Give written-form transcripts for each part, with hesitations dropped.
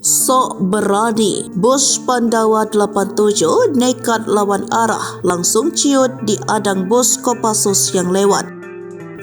Sok berani, bus Pandawa 87 nekat lawan arah, langsung ciut di adang bus Kopassus yang lewat.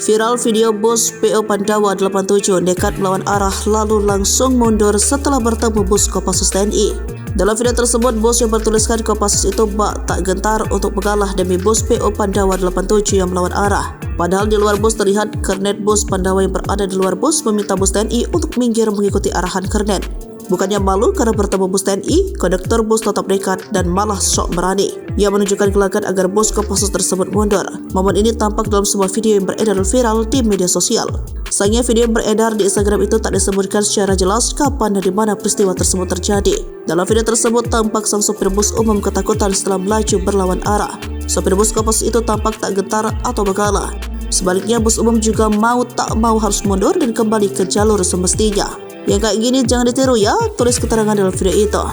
Viral video bus PO Pandawa 87 nekat melawan arah lalu langsung mundur setelah bertemu bus Kopassus TNI. Dalam video tersebut, bus yang bertuliskan Kopassus itu bak tak gentar untuk mengalah demi bus PO Pandawa 87 yang melawan arah. Padahal di luar bus terlihat kernet bus Pandawa yang berada di luar bus meminta bus TNI untuk minggir mengikuti arahan kernet. Bukannya malu karena bertemu bus TNI, konduktor bus tetap nekat dan malah sok berani. Ia menunjukkan gelagat agar bus Kopassus tersebut mundur. Momen ini tampak dalam sebuah video yang beredar viral di media sosial. Sayangnya video yang beredar di Instagram itu tak disebutkan secara jelas kapan dan di mana peristiwa tersebut terjadi. Dalam video tersebut tampak sang sopir bus umum ketakutan setelah melaju berlawan arah. Sopir bus Kopassus itu tampak tak gentar atau mengalah. Sebaliknya bus umum juga mau tak mau harus mundur dan kembali ke jalur semestinya. Yang kayak gini jangan ditiru ya, tulis keterangan dalam video itu.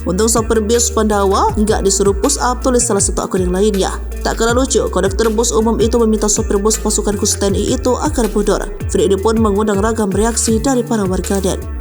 Untung sopir bus Pandawa nggak disuruh push up, tulis salah satu akun yang lainnya. Tak kalah lucu, konduktor bus umum itu meminta sopir bus pasukan khusus TNI itu agar mundur. Video ini pun mengundang ragam reaksi dari para warganet.